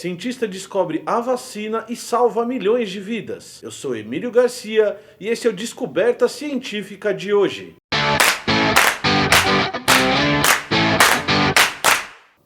Cientista descobre a vacina e salva milhões de vidas. Eu sou Emílio Garcia e esse é o Descoberta Científica de hoje.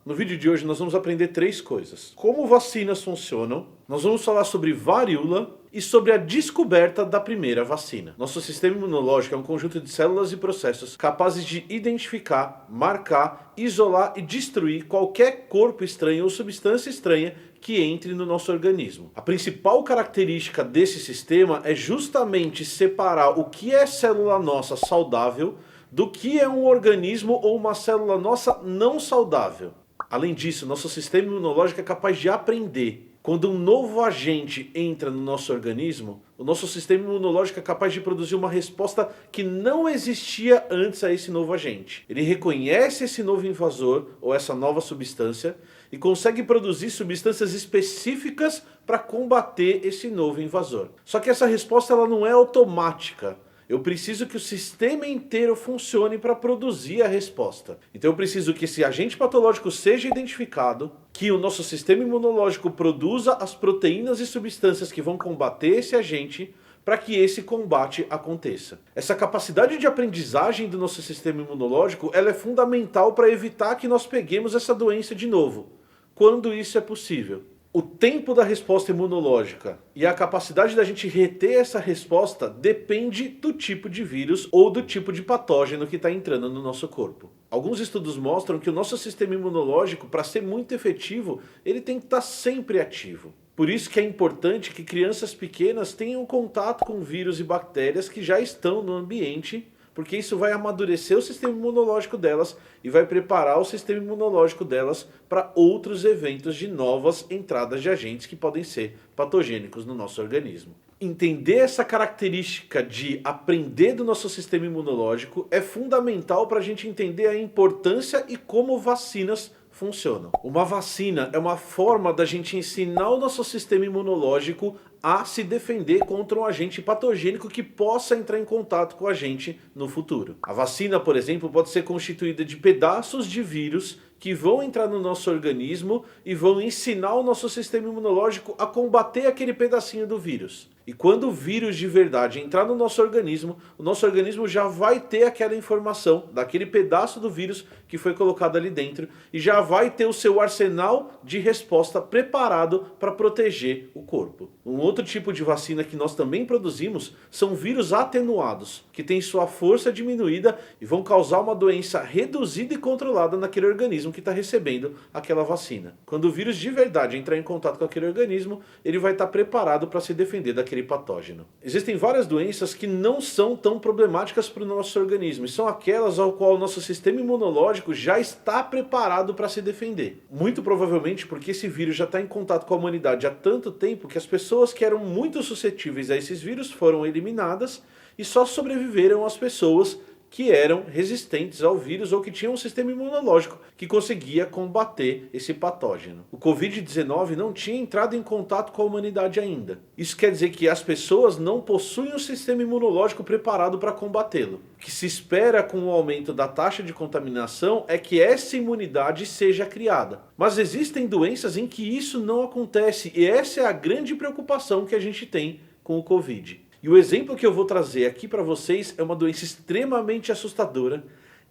No vídeo de hoje nós vamos aprender 3 coisas. Como vacinas funcionam, nós vamos falar sobre varíola e sobre a descoberta da primeira vacina. Nosso sistema imunológico é um conjunto de células e processos capazes de identificar, marcar, isolar e destruir qualquer corpo estranho ou substância estranha que entre no nosso organismo. A principal característica desse sistema é justamente separar o que é célula nossa saudável do que é um organismo ou uma célula nossa não saudável. Além disso, nosso sistema imunológico é capaz de aprender. Quando um novo agente entra no nosso organismo, o nosso sistema imunológico é capaz de produzir uma resposta que não existia antes a esse novo agente. Ele reconhece esse novo invasor ou essa nova substância e consegue produzir substâncias específicas para combater esse novo invasor. Só que essa resposta ela não é automática. Eu preciso que o sistema inteiro funcione para produzir a resposta. Então eu preciso que esse agente patológico seja identificado, que o nosso sistema imunológico produza as proteínas e substâncias que vão combater esse agente para que esse combate aconteça. Essa capacidade de aprendizagem do nosso sistema imunológico ela é fundamental para evitar que nós peguemos essa doença de novo, quando isso é possível. O tempo da resposta imunológica e a capacidade da gente reter essa resposta depende do tipo de vírus ou do tipo de patógeno que está entrando no nosso corpo. Alguns estudos mostram que o nosso sistema imunológico, para ser muito efetivo, ele tem que estar sempre ativo. Por isso que é importante que crianças pequenas tenham contato com vírus e bactérias que já estão no ambiente, porque isso vai amadurecer o sistema imunológico delas e vai preparar o sistema imunológico delas para outros eventos de novas entradas de agentes que podem ser patogênicos no nosso organismo. Entender essa característica de aprender do nosso sistema imunológico é fundamental para a gente entender a importância e como vacinas funcionam. Uma vacina é uma forma da gente ensinar o nosso sistema imunológico a se defender contra um agente patogênico que possa entrar em contato com a gente no futuro. A vacina, por exemplo, pode ser constituída de pedaços de vírus que vão entrar no nosso organismo e vão ensinar o nosso sistema imunológico a combater aquele pedacinho do vírus. E quando o vírus de verdade entrar no nosso organismo, o nosso organismo já vai ter aquela informação daquele pedaço do vírus que foi colocado ali dentro e já vai ter o seu arsenal de resposta preparado para proteger o corpo. Um outro tipo de vacina que nós também produzimos são vírus atenuados, que têm sua força diminuída e vão causar uma doença reduzida e controlada naquele organismo que está recebendo aquela vacina. Quando o vírus de verdade entrar em contato com aquele organismo, ele vai estar preparado para se defender daquele patógeno. Existem várias doenças que não são tão problemáticas para o nosso organismo e são aquelas ao qual o nosso sistema imunológico já está preparado para se defender. Muito provavelmente porque esse vírus já está em contato com a humanidade há tanto tempo que as pessoas que eram muito suscetíveis a esses vírus foram eliminadas e só sobreviveram as pessoas que eram resistentes ao vírus ou que tinham um sistema imunológico que conseguia combater esse patógeno. O Covid-19 não tinha entrado em contato com a humanidade ainda. Isso quer dizer que as pessoas não possuem um sistema imunológico preparado para combatê-lo. O que se espera com o aumento da taxa de contaminação é que essa imunidade seja criada. Mas existem doenças em que isso não acontece e essa é a grande preocupação que a gente tem com o Covid. E o exemplo que eu vou trazer aqui para vocês é uma doença extremamente assustadora,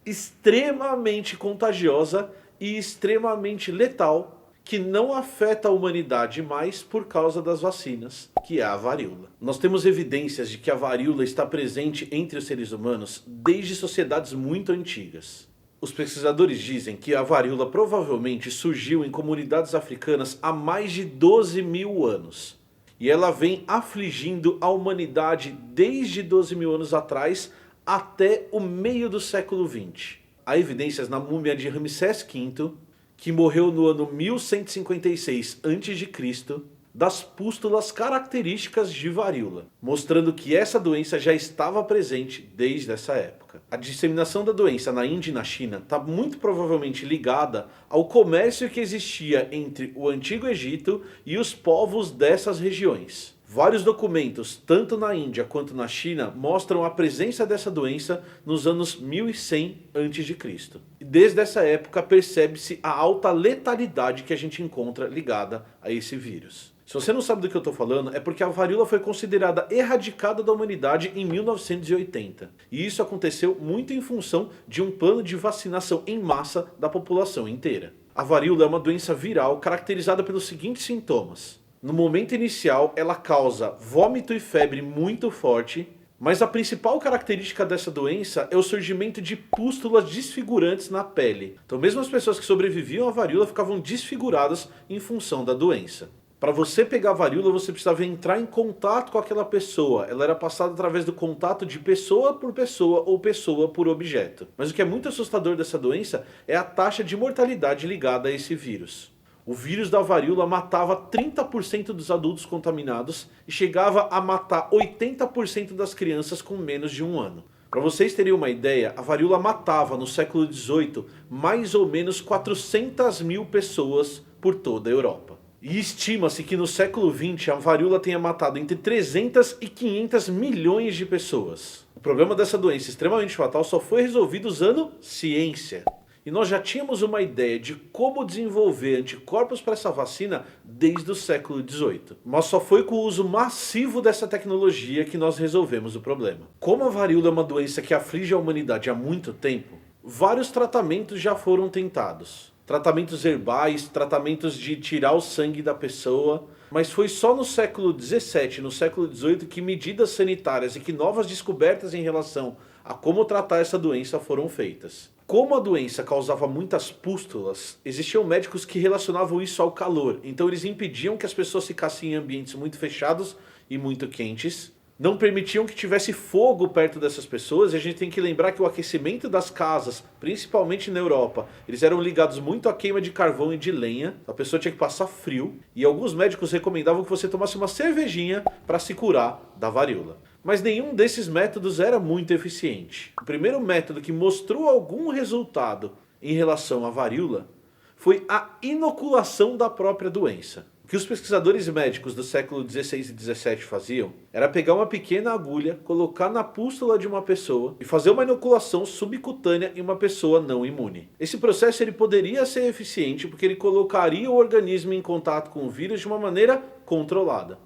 extremamente contagiosa e extremamente letal, que não afeta a humanidade mais por causa das vacinas, que é a varíola. Nós temos evidências de que a varíola está presente entre os seres humanos desde sociedades muito antigas. Os pesquisadores dizem que a varíola provavelmente surgiu em comunidades africanas há mais de 12 mil anos. E ela vem afligindo a humanidade desde 12 mil anos atrás até o meio do século XX. Há evidências na múmia de Ramsés V, que morreu no ano 1156 a.C., das pústulas características de varíola, mostrando que essa doença já estava presente desde essa época. A disseminação da doença na Índia e na China está muito provavelmente ligada ao comércio que existia entre o Antigo Egito e os povos dessas regiões. Vários documentos, tanto na Índia quanto na China, mostram a presença dessa doença nos anos 1100 a.C. E desde essa época percebe-se a alta letalidade que a gente encontra ligada a esse vírus. Se você não sabe do que eu estou falando, é porque a varíola foi considerada erradicada da humanidade em 1980. E isso aconteceu muito em função de um plano de vacinação em massa da população inteira. A varíola é uma doença viral caracterizada pelos seguintes sintomas. No momento inicial, ela causa vômito e febre muito forte, mas a principal característica dessa doença é o surgimento de pústulas desfigurantes na pele. Então mesmo as pessoas que sobreviviam à varíola ficavam desfiguradas em função da doença. Para você pegar a varíola, você precisava entrar em contato com aquela pessoa. Ela era passada através do contato de pessoa por pessoa ou pessoa por objeto. Mas o que é muito assustador dessa doença é a taxa de mortalidade ligada a esse vírus. O vírus da varíola matava 30% dos adultos contaminados e chegava a matar 80% das crianças com menos de 1 ano. Para vocês terem uma ideia, a varíola matava no século XVIII mais ou menos 400 mil pessoas por toda a Europa. E estima-se que no século XX a varíola tenha matado entre 300 e 500 milhões de pessoas. O problema dessa doença extremamente fatal só foi resolvido usando ciência. E nós já tínhamos uma ideia de como desenvolver anticorpos para essa vacina desde o século XVIII. Mas só foi com o uso massivo dessa tecnologia que nós resolvemos o problema. Como a varíola é uma doença que aflige a humanidade há muito tempo, vários tratamentos já foram tentados. Tratamentos herbais, tratamentos de tirar o sangue da pessoa. Mas foi só no século XVII, no século XVIII, que medidas sanitárias e que novas descobertas em relação a como tratar essa doença foram feitas. Como a doença causava muitas pústulas, existiam médicos que relacionavam isso ao calor. Então eles impediam que as pessoas ficassem em ambientes muito fechados e muito quentes. Não permitiam que tivesse fogo perto dessas pessoas, e a gente tem que lembrar que o aquecimento das casas, principalmente na Europa, eles eram ligados muito à queima de carvão e de lenha, a pessoa tinha que passar frio, e alguns médicos recomendavam que você tomasse uma cervejinha para se curar da varíola. Mas nenhum desses métodos era muito eficiente. O primeiro método que mostrou algum resultado em relação à varíola foi a inoculação da própria doença. O que os pesquisadores médicos do século XVI e XVII faziam era pegar uma pequena agulha, colocar na pústula de uma pessoa e fazer uma inoculação subcutânea em uma pessoa não imune. Esse processo ele poderia ser eficiente porque ele colocaria o organismo em contato com o vírus de uma maneira controlada.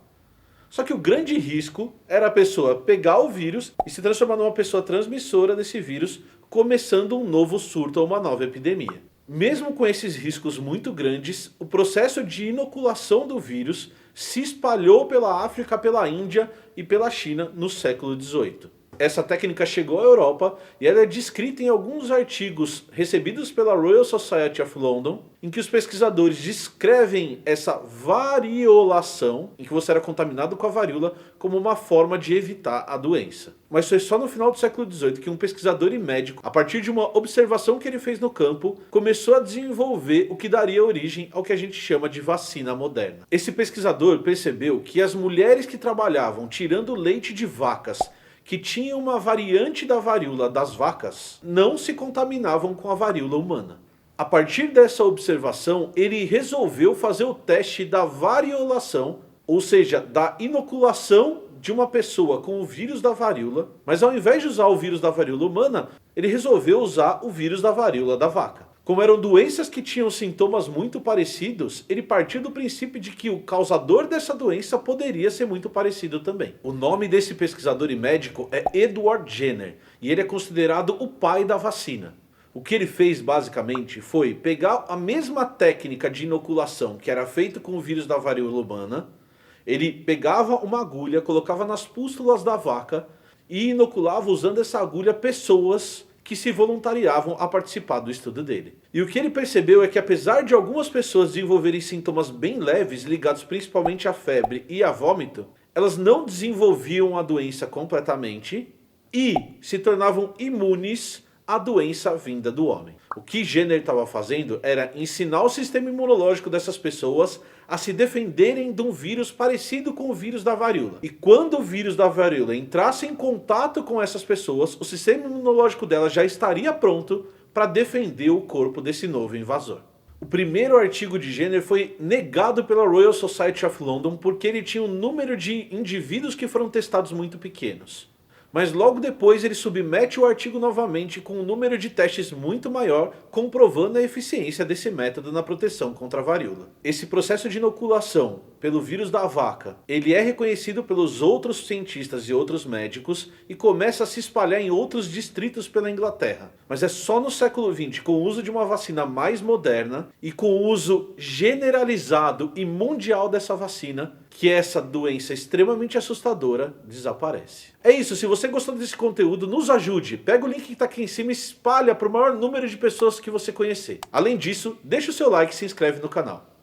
Só que o grande risco era a pessoa pegar o vírus e se transformar numa pessoa transmissora desse vírus, começando um novo surto ou uma nova epidemia. Mesmo com esses riscos muito grandes, o processo de inoculação do vírus se espalhou pela África, pela Índia e pela China no século XVIII. Essa técnica chegou à Europa e ela é descrita em alguns artigos recebidos pela Royal Society of London, em que os pesquisadores descrevem essa variolação, em que você era contaminado com a varíola, como uma forma de evitar a doença. Mas foi só no final do século XVIII que um pesquisador e médico, a partir de uma observação que ele fez no campo, começou a desenvolver o que daria origem ao que a gente chama de vacina moderna. Esse pesquisador percebeu que as mulheres que trabalhavam tirando leite de vacas que tinham uma variante da varíola das vacas não se contaminavam com a varíola humana. A partir dessa observação, ele resolveu fazer o teste da variolação, ou seja, da inoculação de uma pessoa com o vírus da varíola, mas ao invés de usar o vírus da varíola humana, ele resolveu usar o vírus da varíola da vaca. Como eram doenças que tinham sintomas muito parecidos, ele partiu do princípio de que o causador dessa doença poderia ser muito parecido também. O nome desse pesquisador e médico é Edward Jenner, e ele é considerado o pai da vacina. O que ele fez basicamente foi pegar a mesma técnica de inoculação que era feita com o vírus da varíola humana, ele pegava uma agulha, colocava nas pústulas da vaca e inoculava usando essa agulha pessoas que se voluntariavam a participar do estudo dele. E o que ele percebeu é que apesar de algumas pessoas desenvolverem sintomas bem leves, ligados principalmente à febre e a vômito, elas não desenvolviam a doença completamente e se tornavam imunes à doença vinda do homem. O que Jenner estava fazendo era ensinar o sistema imunológico dessas pessoas a se defenderem de um vírus parecido com o vírus da varíola. E quando o vírus da varíola entrasse em contato com essas pessoas, o sistema imunológico delas já estaria pronto para defender o corpo desse novo invasor. O primeiro artigo de Jenner foi negado pela Royal Society of London porque ele tinha um número de indivíduos que foram testados muito pequenos. Mas logo depois ele submete o artigo novamente com um número de testes muito maior, comprovando a eficiência desse método na proteção contra a varíola. Esse processo de inoculação pelo vírus da vaca, ele é reconhecido pelos outros cientistas e outros médicos e começa a se espalhar em outros distritos pela Inglaterra. Mas é só no século XX, com o uso de uma vacina mais moderna e com o uso generalizado e mundial dessa vacina, que essa doença extremamente assustadora desaparece. É isso, se você gostou desse conteúdo, nos ajude. Pega o link que está aqui em cima e espalha para o maior número de pessoas que você conhecer. Além disso, deixa o seu like e se inscreve no canal.